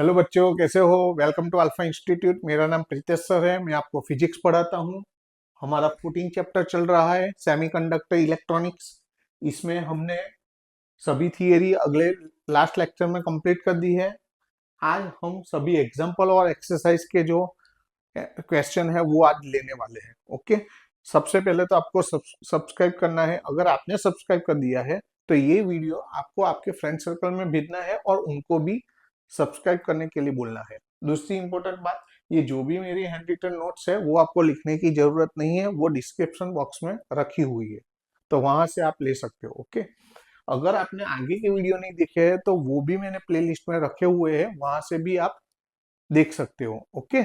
Hello बच्चों, कैसे हो। Welcome to Alpha Institute. मेरा नाम प्रीतेश सर है। मैं आपको फिजिक्स पढ़ाता हूँ। हमारा 14 चैप्टर चल रहा है, सेमीकंडक्टर इलेक्ट्रॉनिक्स। इसमें हमने सभी थियरी अगले लास्ट लेक्चर में कंप्लीट कर दी है। आज हम सभी एग्जांपल और एक्सरसाइज के जो क्वेश्चन है वो आज लेने वाले हैं। ओके, सबसे पहले तो आपको सब्सक्राइब करना है। अगर आपने सब्सक्राइब कर दिया है तो ये वीडियो आपको आपके फ्रेंड सर्कल में भेजना है और उनको भी सब्सक्राइब करने के लिए बोलना है। दूसरी इंपॉर्टेंट बात, ये जो भी मेरी हैंड रिटन नोट्स है वो आपको लिखने की जरूरत नहीं है, वो डिस्क्रिप्शन बॉक्स में रखी हुई है, तो वहां से आप ले सकते हो। ओके, अगर आपने आगे के वीडियो नहीं देखे हैं तो वो भी मैंने प्लेलिस्ट में रखे हुए हैं, वहां से भी आप देख सकते हो। ओके,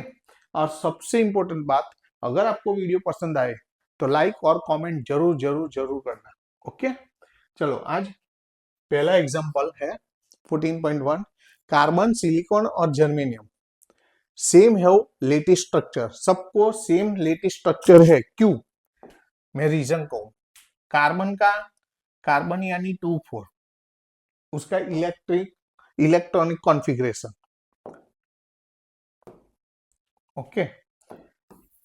और सबसे इंपॉर्टेंट बात, अगर आपको वीडियो पसंद आए तो लाइक और कमेंट जरूर जरूर जरूर करना। ओके, चलो आज पहला एग्जांपल है 14.1। कार्बन, सिलिकॉन और जर्मेनियम सेम है लेटिस स्ट्रक्चर। सबको सेम लेटिस स्ट्रक्चर है, क्यों? मैं रीजन कहूं। कार्बन का, कार्बन यानी 2,4, उसका इलेक्ट्रॉनिक कॉन्फ़िगरेशन। ओके,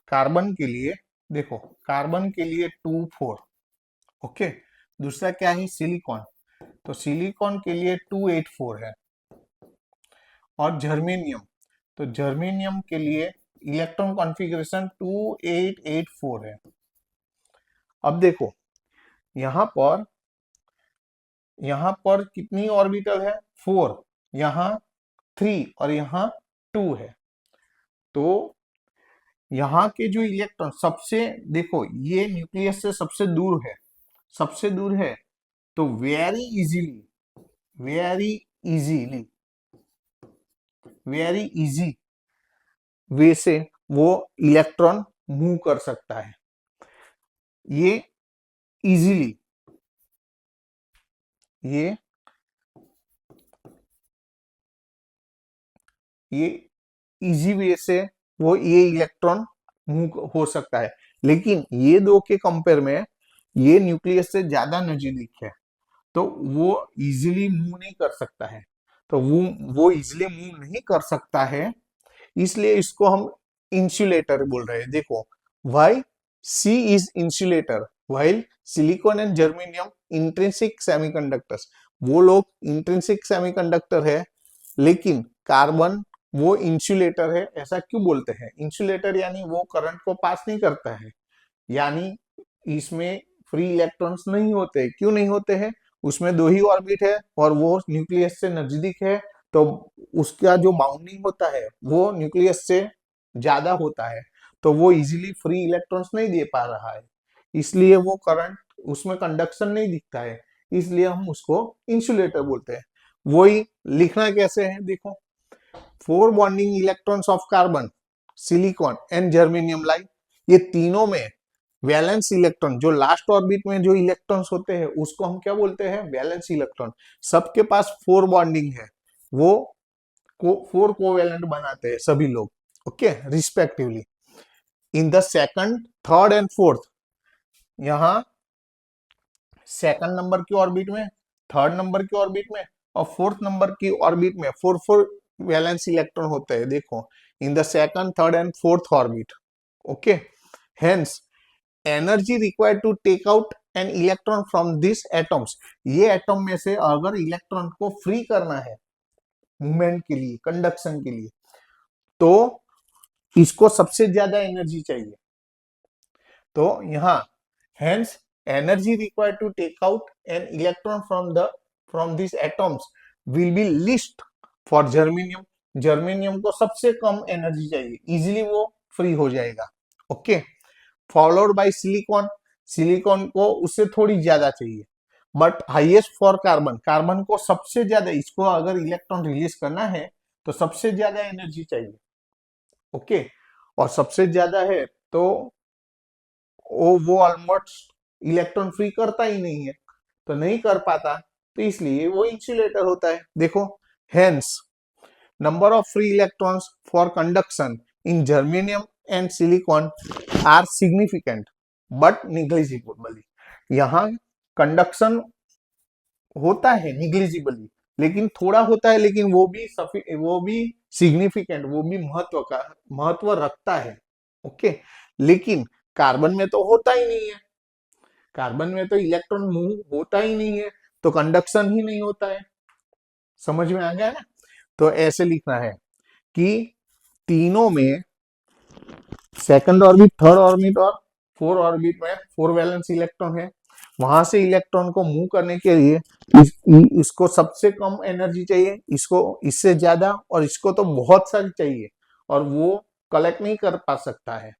कार्बन के लिए देखो, कार्बन के लिए 2,4। ओके, दूसरा क्या है? सिलिकॉन। तो सिलिकॉन के लिए 2,8,4 है। और जर्मेनियम, तो जर्मेनियम के लिए इलेक्ट्रॉन कॉन्फ़िगरेशन 2,8,8,4 है। अब देखो, यहां पर कितनी ऑर्बिटल है? 4। यहाँ 3 और यहाँ 2 है। तो यहाँ के जो इलेक्ट्रॉन सबसे, देखो ये न्यूक्लियस से सबसे दूर है, सबसे दूर है। तो very easily very easy way से वो इलेक्ट्रॉन मूव कर सकता है। ये इजीली, ये ये इजी वे से वो ये इलेक्ट्रॉन मूव हो सकता है। लेकिन ये दो के कंपेयर में ये न्यूक्लियस से ज्यादा नजदीक है, तो वो इजीली मूव नहीं कर सकता है। तो वो इजीली मूव नहीं कर सकता है, इसलिए इसको हम इंसुलेटर बोल रहे हैं। देखो, why C is insulator while silicon and germanium intrinsic semiconductors. वो लोग इंट्रिंसिक सेमीकंडक्टर है, लेकिन कार्बन वो इंसुलेटर है। ऐसा क्यों बोलते हैं? इंसुलेटर यानी वो करंट को पास नहीं करता है, यानी इसमें फ्री इलेक्ट्रॉन्स नहीं होते। क्यों नहीं होते हैं? उसमें दो ही ऑर्बिट है और वो न्यूक्लियस से नजदीक है, तो उसका जो बाउंडिंग होता है वो न्यूक्लियस से ज्यादा होता है, तो वो इजीली फ्री इलेक्ट्रॉन्स नहीं दे पा रहा है, इसलिए वो करंट, उसमें कंडक्शन नहीं दिखता है, इसलिए हम उसको इंसुलेटर बोलते हैं। वही लिखना कैसे है, देखो, 4 bonding electrons of carbon, silicon and germanium like, ये तीनों में वैलेंस इलेक्ट्रॉन, जो लास्ट ऑर्बिट में जो इलेक्ट्रॉन्स होते हैं उसको हम क्या बोलते हैं? Valence electron. सबके पास 4 बॉन्डिंग है, वो 4 कोवेलेंट बनाते हैं सभी लोग। Okay, respectively in the second, third and fourth. यहाँ सेकंड नंबर की ऑर्बिट में, थर्ड नंबर की ऑर्बिट में और फोर्थ नंबर की ऑर्बिट में 4 वैलेंस इलेक्ट्रॉन होते हैं। देखो, in the second, third and fourth orbit. Okay, hence energy required to take out an electron from this atoms. ये एटम में से अगर इलेक्ट्रॉन को फ्री करना है मूवमेंट के लिए, कंडक्शन के लिए, तो इसको सबसे ज्यादा एनर्जी चाहिए। तो यहाँ hence energy required to take out an electron from this atoms will be least for germanium. Germanium को सबसे कम एनर्जी चाहिए, इजीली वो फ्री हो जाएगा। Okay, followed by silicon. Silicon को उससे थोड़ी ज्यादा चाहिए, but highest for carbon. Carbon को सबसे ज्यादा, इसको अगर इलेक्ट्रॉन रिलीज करना है तो सबसे ज्यादा एनर्जी चाहिए। ओके, और सबसे ज्यादा है तो वो ऑलमोस्ट इलेक्ट्रॉन फ्री करता ही नहीं है, तो नहीं कर पाता, तो इसलिए वो इंसुलेटर होता है। देखो, hence number of free electrons for conduction in germanium and silicon are significant but negligibly. यहाँ कंडक्शन होता है निग्लिजिबली, लेकिन थोड़ा होता है, लेकिन वो भी सिग्निफिकेंट, वो भी महत्व रखता है। ओके, लेकिन कार्बन में तो होता ही नहीं है, कार्बन में तो इलेक्ट्रॉन मूव होता ही नहीं है, तो कंडक्शन ही नहीं होता है। समझ में आ गया ना? तो ऐसे लिखना है कि तीनों में, सेकंड ऑर्बिट, थर्ड ऑर्बिट और फोर ऑर्बिट में फोर वैलेंस इलेक्ट्रॉन है। वहां से इलेक्ट्रॉन को मूव करने के लिए इसको सबसे कम एनर्जी चाहिए, इसको इससे ज्यादा, और इसको तो बहुत सारी चाहिए, और वो कलेक्ट नहीं कर पा सकता है।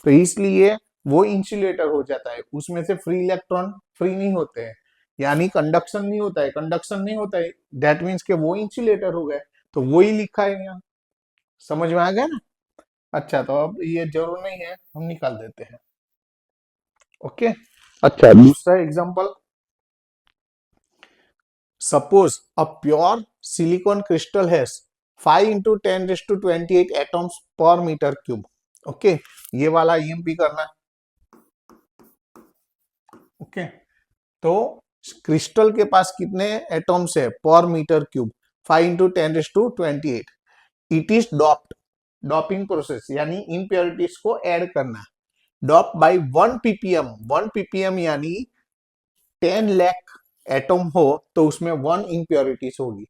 तो इसलिए वो इंसुलेटर हो जाता है, उसमें से फ्री इलेक्ट्रॉन फ्री नहीं होते हैं, यानी कंडक्शन नहीं होता है, कंडक्शन नहीं होता है, दैट मीन्स के वो इंसुलेटर हो गए। तो वो ही लिखा है यहाँ। समझ में आ गया ना? अच्छा, तो अब ये जरूर नहीं है, हम निकाल देते हैं। ओके, अच्छा, दूसरा example, suppose a pure silicon crystal has 5 into 10 raised to 28 atoms per meter cube। Okay, ये वाला ईएमपी करना। ओके, तो क्रिस्टल के पास कितने एटॉम्स है पर meter cube? 5 into 10 raised to 28। It is doped, doping process यानी इम्प्योरिटीज को ऐड करना। डॉप बाय 1 ppm, 1 ppm यानी 10 लाख एटम हो तो उसमें 1 इम्प्योरिटीज होगी।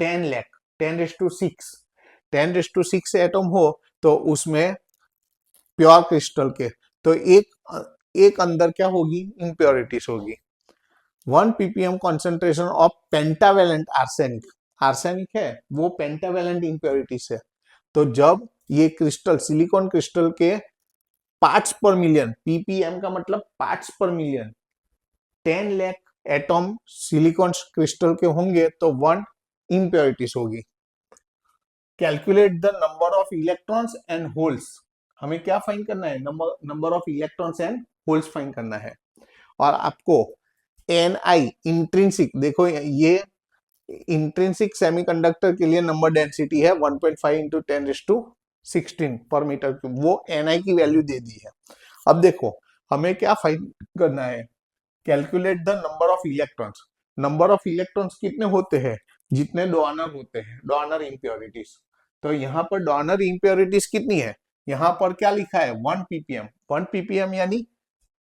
10 लाख, 10⁶, 10⁶ एटम हो तो उसमें प्योर क्रिस्टल के, तो एक अंदर क्या होगी, इम्प्योरिटीज होगी। 1 ppm concentration of pentavalent arsenic, arsenic है वो पेंटावेलेंट इम्प्योरिटीज है। तो जब ये क्रिस्टल, सिलिकॉन क्रिस्टल के पार्ट्स पर मिलियन, पीपीएम का मतलब पार्ट्स पर million, 10 lakh atom silicon crystal के होंगे तो 1 इम्प्योरिटीज होगी। Calculate the number of electrons and holes, हमें क्या फाइंड करना है, number of electrons and holes find करना है। और आपको एन आई इंट्रिंसिक, देखो ये इंट्रिंसिक सेमीकंडक्टर के लिए नंबर डेंसिटी है 1.5 इंटू 10⁻16 पर मीटर क्यूब, वो एन आई की वैल्यू दे दी है। अब देखो हमें क्या फाइंड करना है, calculate the number of electrons. Number of electrons कितने होते हैं, जितने डोनर होते हैं, डोनर इम्प्योरिटीज। तो यहाँ पर डोनर इम्प्योरिटीज कितनी है, यहाँ पर क्या लिखा है 1 ppm, 1 ppm यानी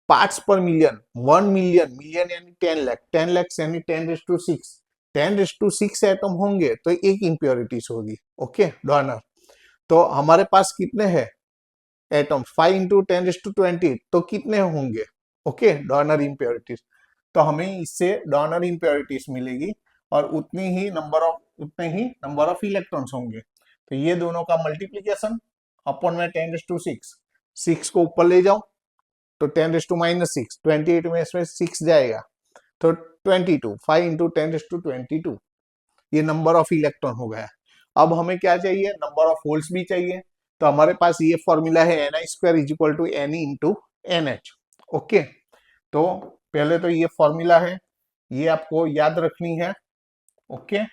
पार्ट्स पर मिलियन, 1 मिलियन, मिलियन यानी 10 लाख, 10 लाख यानी 10⁶, 10⁶ एटम होंगे तो एक इम्प्योरिटीज होगी। Okay, donor. तो हमारे पास कितने हैं एटम, 5 इंटू 10⁻20, तो कितने होंगे, ओके, डोनर इम्प्योरिटीज। तो हमें इससे डोनर इम्प्योरिटीज मिलेगी और उतने ही नंबर ऑफ इलेक्ट्रॉन्स होंगे। तो ये दोनों का मल्टीप्लीकेशन अपॉन में 10⁶, 6 को ऊपर ले जाओ तो 10⁻⁻6, 28 में इसमें 6 जाएगा तो 22, 5 इंटू 10⁻22, ये नंबर ऑफ इलेक्ट्रॉन हो गया। अब हमें क्या चाहिए, नंबर ऑफ होल्स भी चाहिए। तो हमारे पास ये फॉर्मूला है ni² is equal to n into NH। Okay, तो पहले तो ये फॉर्मूला है, ये आपको याद रखनी है। ओके,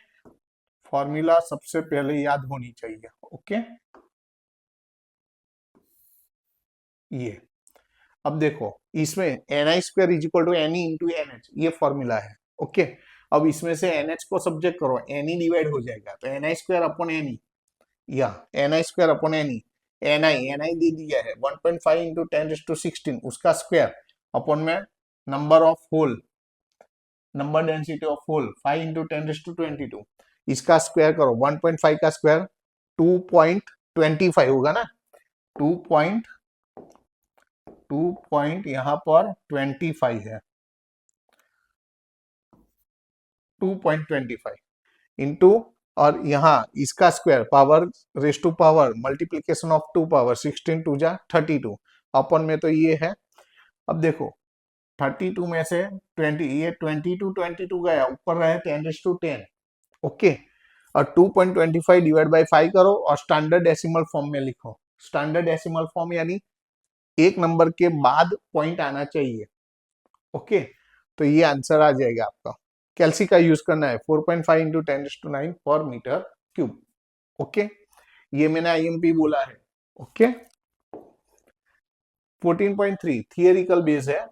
फॉर्मूला सबसे पहले याद होनी चाहिए। ओके, ये अब देखो इसमें ni² is equal to n into NH, ये फॉर्मूला है। ओके, अब इसमें से NH को सब्जेक्ट करो, Ne डिवाइड हो जाएगा तो ni² अपॉन Ne, या ni² अपॉन Ne, ni दे दिया है 1.5 इंटू 10⁻16, उसका स्क्वायर अपॉन में number of hole, number density of hole 5 into 10⁻22, इसका स्क्वायर करो, 1.5 का स्क्वायर 2.25 होगा ना, 2 यहाँ पर 25 है, 2.25 इंटू, और यहाँ इसका square power raise to power multiplication of 2 power 16 2 जा 32 अपन में, तो ये है। अब देखो 32 में से 20, ये 22 गया, ऊपर रहे 10⁻10। ओके, और 2.25 डिवाइड बाई 5 करो और स्टैंडर्ड डेसिमल फॉर्म में लिखो। स्टैंडर्ड डेसिमल फॉर्म यानी एक नंबर के बाद पॉइंट आना चाहिए। ओके, तो ये आंसर आ जाएगा आपका। कैल्सी का यूज करना है 4.5 इंटू 10⁻9 पर मीटर क्यूब। ओके, ये मैंने आईएमपी बोला है। ओके, 14.3 थियरिकल बेस है।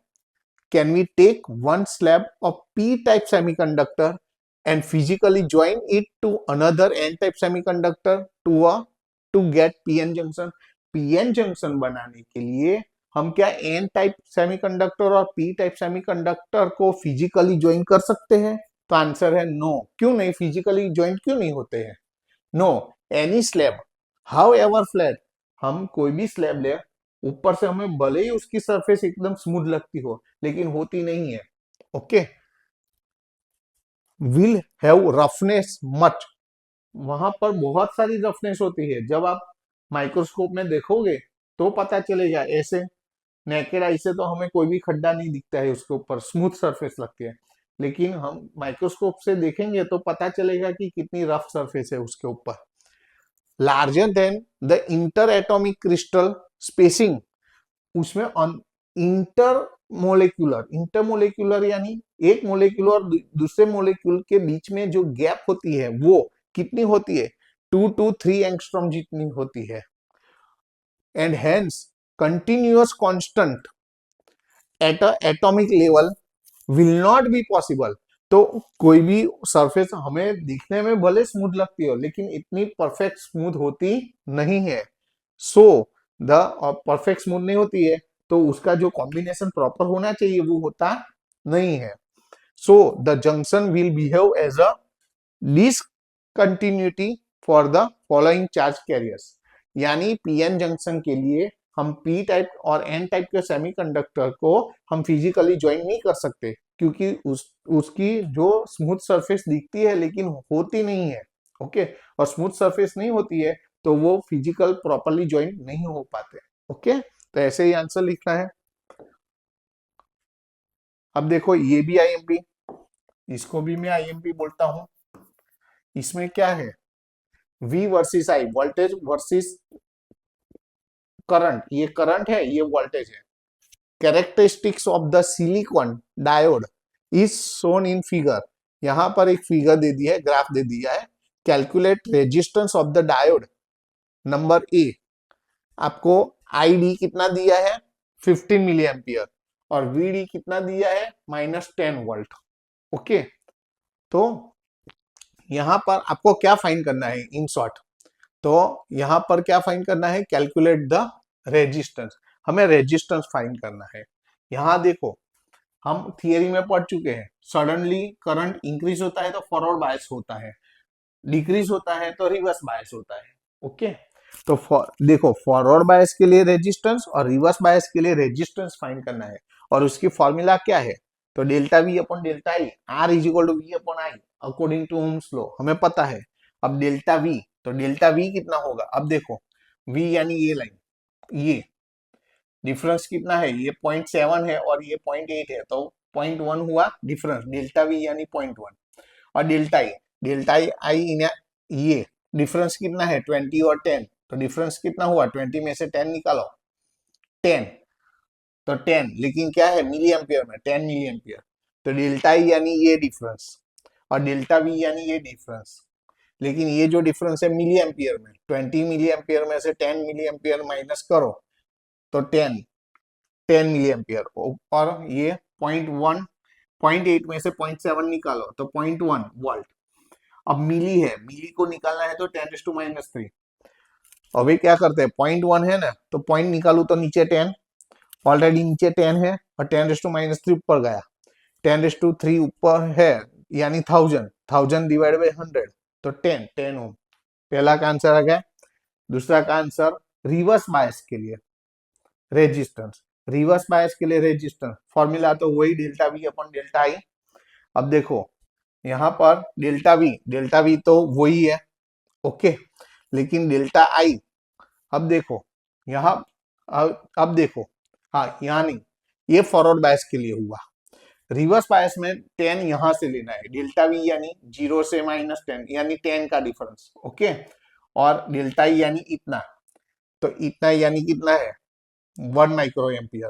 Can we take one slab of p type semiconductor and physically join it to another n-type semiconductor to get pn junction. pn junction बनाने के लिए हम क्या n टाइप सेमीकंडक्टर और p टाइप सेमीकंडक्टर को physically join कर सकते हैं? तो आंसर है नो। क्यों नहीं? फिजिकली ज्वाइन क्यों नहीं होते हैं? No, any slab however flat, हम कोई भी स्लैब ले, ऊपर से हमें भले ही उसकी सरफेस एकदम स्मूथ लगती हो लेकिन होती नहीं है। Okay, will have roughness much, वहां पर बहुत सारी रफनेस होती है। जब आप माइक्रोस्कोप में देखोगे तो पता चलेगा, ऐसे नेकेड आई से तो हमें कोई भी खड्डा नहीं दिखता है, उसके ऊपर स्मूथ सरफेस लगती है, लेकिन हम माइक्रोस्कोप से देखेंगे तो पता चलेगा कि कितनी रफ सरफेस है उसके ऊपर। Larger than the inter atomic crystal spacing, उसमें इंटरमोलेक्यूलर यानी एक मोलेक्यूल और दूसरे मोलेक्यूल के बीच में जो गैप होती है वो कितनी होती है? 2 to 3 एंगस्ट्रॉम जितनी होती है। And hence continuous constant at a atomic level will not be possible. तो कोई भी सरफेस हमें दिखने में भले स्मूथ लगती हो लेकिन इतनी परफेक्ट स्मूथ होती नहीं है। सो द परफेक्ट स्मूथ नहीं होती है तो उसका जो कॉम्बिनेशन प्रॉपर होना चाहिए वो होता नहीं है। So the junction will behave as a discontinuity for the following charge carriers, यानी पीएन जंक्शन के लिए हम पी टाइप और एन टाइप के सेमीकंडक्टर को हम फिजिकली ज्वाइन नहीं कर सकते क्योंकि उसकी जो स्मूथ सरफेस दिखती है लेकिन होती नहीं है। ओके, और स्मूथ सरफेस नहीं होती है तो वो फिजिकल प्रॉपरली ज्वाइन नहीं हो पाते। ओके, तो ऐसे ही आंसर लिखना है। अब देखो ये भी आईएमपी, इसको भी मैं आईएमपी बोलता हूं। इसमें क्या है? V versus I, voltage versus current, ये करंट है, ये वोल्टेज है। Characteristics of the silicon diode is shown in figure, यहां पर एक फिगर दे दिया है, ग्राफ दे दिया है। Calculate resistance of the diode. Number A, आपको आईडी कितना दिया है? 15 मिली एम्पियर, और वीडी कितना दिया है? -10 वोल्ट। ओके, तो यहां पर आपको क्या फाइंड करना है इन शॉर्ट? तो यहां पर क्या फाइंड करना है? कैलकुलेट द रेजिस्टेंस, हमें रेजिस्टेंस फाइंड करना है। यहां देखो, हम थियरी में पढ़ चुके हैं, सडनली करंट इंक्रीज होता है तो फॉरवर्ड बायस होता है, डिक्रीज होता है तो रिवर्स बायस होता है। ओके, तो देखो फॉरवर्ड बायस के लिए रेजिस्टेंस और रिवर्स बायस के लिए रेजिस्टेंस फाइंड करना है, और उसकी फॉर्मूला क्या है? तो delta v upon delta I, R is equal to v upon I according to Ohm's law, हमें पता है। अब डेल्टा वी, तो डेल्टा वी कितना होगा? अब देखो वी यानी ये लाइन, ये डिफरेंस कितना है? ये 0.7 है और ये 0.8 है, तो 0.1 हुआ डिफरेंस, डेल्टा वी यानी 0.1। और डेल्टा आई ये डिफरेंस कितना है? 20 और 10, तो डिफरेंस कितना हुआ? 20 में से 10 निकालो, 10, तो 10, लेकिन क्या है? मिली एम्पियर में, 10 मिली एम्पियर। तो डेल्टा आई यानी ये डिफरेंस और डेल्टा वी यानी ये डिफरेंस, लेकिन ये जो डिफरेंस है मिली एम्पियर में, 20 मिली एम्पियर में से 10 मिली एम्पियर माइनस करो तो 10 मिली एम्पियर, और ये 0.1, 0.8 में से 0.7 निकालो तो 0.1 वोल्ट। अब मिली है, मिली को निकालना है तो 10⁻³ अभी क्या करते हैं? 0.1 है ना, तो पॉइंट निकालू तो नीचे 10, ऑलरेडी नीचे 10 है और 10⁻³ ऊपर गया, 10⁻³ ऊपर है यानी 1000 डिवाइड बाई 100, तो 10 ओम। पहला का आंसर आ गया। दूसरा का आंसर रिवर्स बायस के लिए रेजिस्टेंस, रिवर्स बायस के लिए रेजिस्टेंस फॉर्मूला तो वही डेल्टा वी अपॉन डेल्टा आई। अब देखो यहां पर डेल्टा वी तो वही है, ओके, लेकिन डेल्टा आई, अब देखो यहां, अब देखो, हाँ यहाँ नहीं, ये फॉरवर्ड बायस के लिए हुआ। रिवर्स बायस में 10 यहां से लेना है, डेल्टा वी यानी 0 से -10 यानी 10 का डिफरेंस। ओके, और डेल्टा ई यानी इतना, तो इतना यानी कितना है? 1 माइक्रो एम्पियर।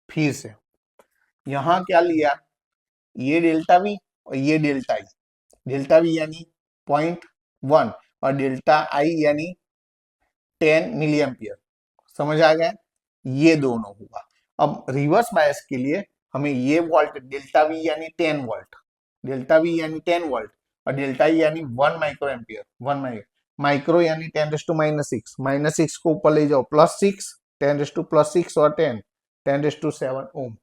फिर से यहां क्या लिया? ये डेल्टा वी और ये डेल्टा ई, डेल्टा वी यानी 0.1 और डेल्टा आई यानी 10 मिली एम्पियर। समझ आ गया? ये दोनों हुआ। अब रिवर्स बायस के लिए हमें ये वोल्ट डेल्टा वी यानी 10 वोल्ट, डेल्टा वी यानी 10 वोल्ट और डेल्टा ई यानी 1 माइक्रो एम्पियर। माइक्रो यानी 10⁻⁻6, -6 को ऊपर ले जाओ, +6, 10⁻+6 और 10⁻7 ओम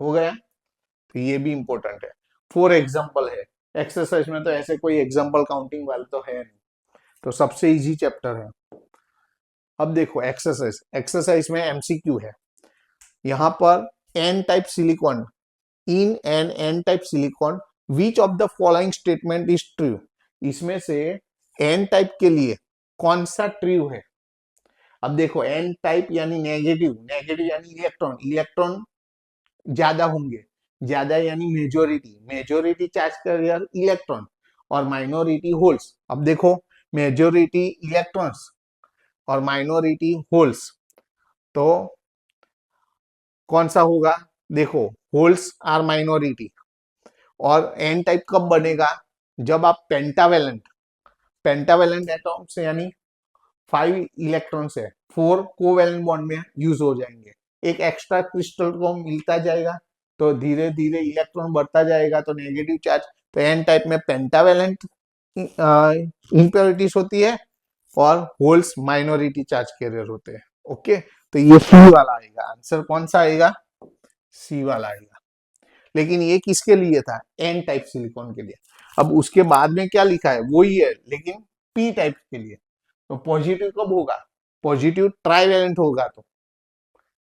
हो गया। तो ये भी इंपॉर्टेंट है। 4 एग्जाम्पल है। एक्सरसाइज में तो ऐसे कोई एग्जाम्पल काउंटिंग वाले तो है नहीं, तो सबसे इजी चैप्टर है। अब देखो एक्सरसाइज में एमसीक्यू है। यहाँ पर n type silicon, in n type silicon which of the following statement is true. इसमें से एन टाइप के लिए कौन सा ट्रू है। अब देखो एन टाइप यानी नेगेटिव यानी इलेक्ट्रॉन ज्यादा होंगे, ज्यादा यानी मेजोरिटी चार्ज कैरियर इलेक्ट्रॉन और माइनॉरिटी होल्स। अब देखो मेजोरिटी इलेक्ट्रॉन्स और माइनॉरिटी होल्स, तो कौन सा होगा। देखो होल्स आर माइनॉरिटी। और एन टाइप कब बनेगा, जब आप पेंटावेलेंट एटॉम से यानी 5 इलेक्ट्रॉन से 4 कोवेलेंट बॉन्ड में यूज हो जाएंगे, एक एक्स्ट्रा क्रिस्टल को मिलता जाएगा, तो धीरे धीरे इलेक्ट्रॉन बढ़ता जाएगा, तो नेगेटिव चार्ज। तो एन टाइप में पेंटावेलेंट इम्प्योरिटीज होती है और होल्स माइनॉरिटी चार्ज कैरियर होते हैं। ओके, तो ये सी वाला आएगा आंसर। कौन सा आएगा, सी वाला आएगा। लेकिन ये किसके लिए था, एन टाइप सिलिकॉन के लिए। अब उसके बाद में क्या लिखा है वही है, लेकिन पी टाइप के लिए। तो पॉजिटिव कब होगा, पॉजिटिव ट्राइवेलेंट होगा, तो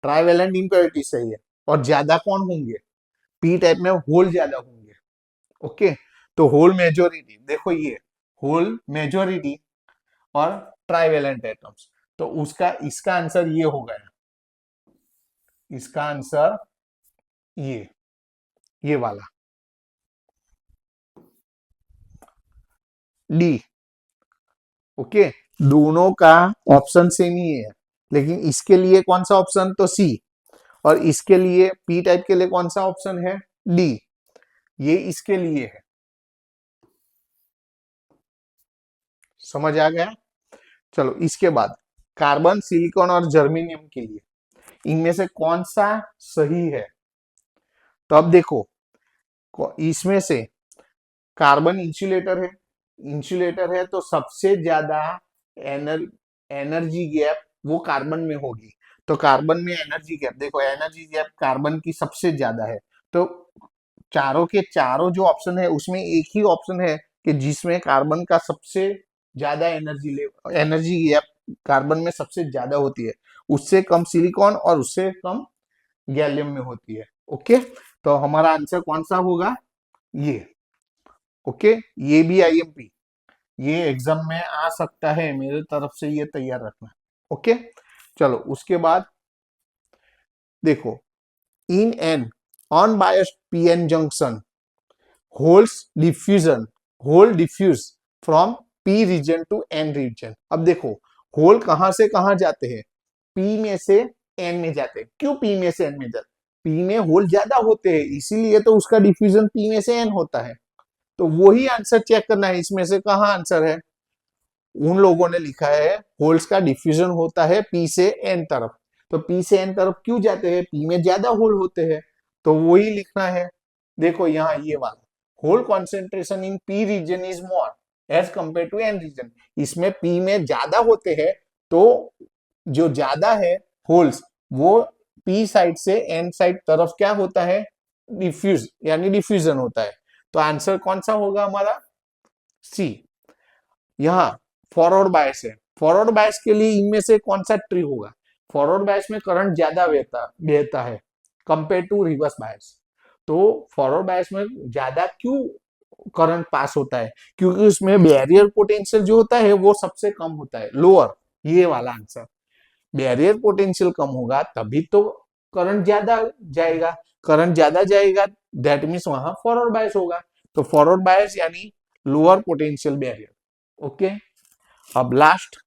ट्राइवेलेंट इम्प्योरिटी सही है। और ज्यादा कौन होंगे, पी टाइप में होल ज्यादा होंगे। ओके, तो होल मेजोरिटी, देखो ये होल मेजोरिटी और ट्राइवेलेंट एटम्स, तो उसका इसका आंसर ये हो गया। इसका आंसर ये वाला डी। ओके, दोनों का ऑप्शन सेम ही है, लेकिन इसके लिए कौन सा ऑप्शन, तो सी। और इसके लिए पी टाइप के लिए कौन सा ऑप्शन है, डी। ये इसके लिए है। समझ आ गया। चलो इसके बाद कार्बन, सिलिकॉन और जर्मेनियम के लिए इनमें से कौन सा सही है। तो अब देखो इसमें से कार्बन इंसुलेटर है, तो सबसे ज्यादा एनर्जी गैप वो कार्बन में होगी। तो कार्बन में एनर्जी गैप, देखो एनर्जी गैप कार्बन की सबसे ज्यादा है। तो चारों के चारों जो ऑप्शन है उसमें एक ही ऑप्शन है कि जिसमें कार्बन का सबसे ज्यादा एनर्जी गैप कार्बन में सबसे ज्यादा होती है, उससे कम सिलिकॉन और उससे कम गैलियम में होती है। ओके, तो हमारा आंसर कौन सा होगा, ये। ओके, ये भी आईएमपी, ये एग्जाम में आ सकता है, मेरे तरफ से ये तैयार रखना। ओके, चलो उसके बाद देखो in an unbiased PN junction hole diffuse from p region to n region. अब देखो होल कहां से कहां जाते हैं, पी में से एन में जाते हैं। क्यों पी में से एन में जाते, पी में होल ज्यादा होते हैं, इसीलिए तो उसका डिफ्यूजन पी में से एन होता है। तो वही आंसर चेक करना है, इसमें से कहां आंसर है। उन लोगों ने लिखा है होल्स का डिफ्यूजन होता है पी से एन तरफ। तो पी से एन तरफ क्यों जाते हैं, पी में ज्यादा होल होते हैं, तो वही लिखना है। देखो यहाँ ये वाला hole concentration in p region is more as compare to n region. इसमें पी में ज्यादा होते हैं, तो जो ज्यादा है होल्स वो पी साइड से एन साइड तरफ क्या होता है, डिफ्यूज यानी डिफ्यूजन होता है। तो आंसर कौन सा होगा हमारा, सी। यहाँ फॉरवर्ड बायस है, फॉरवर्ड बायस के लिए इनमें से कौन सा ट्री होगा, फॉरवर्ड बायस में करंट ज्यादा बहता है कंपेयर टू रिवर्स बायस। तो फॉरवर्ड बायस में ज्यादा क्यों करंट पास होता है, क्योंकि उसमें बैरियर पोटेंशियल जो होता है वो सबसे कम होता है, लोअर। ये वाला आंसर, बैरियर पोटेंशियल कम होगा तभी तो करंट ज्यादा जाएगा, दैट मीन्स वहां फॉरवर्ड बायस होगा। तो फॉरवर्ड बायस यानी लोअर पोटेंशियल बैरियर। ओके, अब last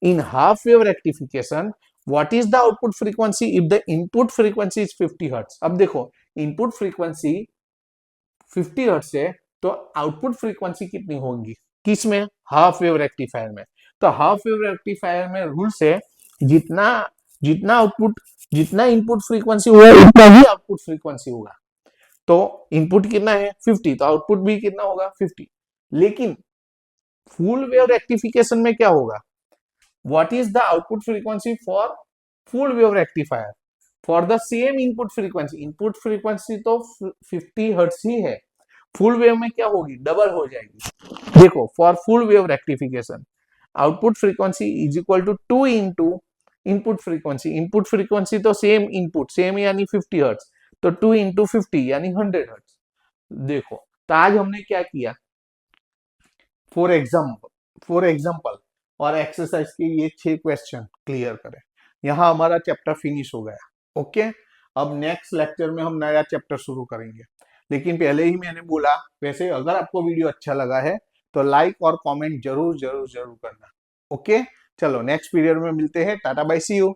in half wave rectification what is the output frequency if the input frequency is 50 hertz. अब देखो इनपुट फ्रीक्वेंसी 50 हर्ट्ज है, तो आउटपुट फ्रीक्वेंसी कितनी होगी, किसमें, हाफ वेव रेक्टिफायर में। तो हाफ वेव रेक्टिफायर में रूल से जितना जितना इनपुट फ्रीक्वेंसी होगा उतना ही आउटपुट फ्रीक्वेंसी होगा। तो इनपुट कितना है 50, तो आउटपुट भी कितना होगा 50। लेकिन फुल वेव रेक्टिफिकेशन में क्या होगा, what is the output frequency for full wave rectifier for the same input frequency तो 50 हर्ट्ज ही है, फुल वेव में क्या होगी, डबल हो जाएगी। देखो for full wave rectification output frequency is equal to 2 into input frequency तो सेम, इनपुट सेम यानी 50 हर्ट्ज, तो 2 इंटू 50 यानी 100 हर्ट्ज। देखो तो आज हमने क्या किया, फॉर एग्जाम्पल और एक्सरसाइज के ये 6 क्वेश्चन क्लियर करें, यहां हमारा चैप्टर फिनिश हो गया। ओके, अब नेक्स्ट लेक्चर में हम नया चैप्टर शुरू करेंगे, लेकिन पहले ही मैंने बोला, वैसे अगर आपको वीडियो अच्छा लगा है तो लाइक और कमेंट जरूर जरूर जरूर करना। ओके, चलो नेक्स्ट पीरियड में मिलते हैं, टाटा बाय सी यू।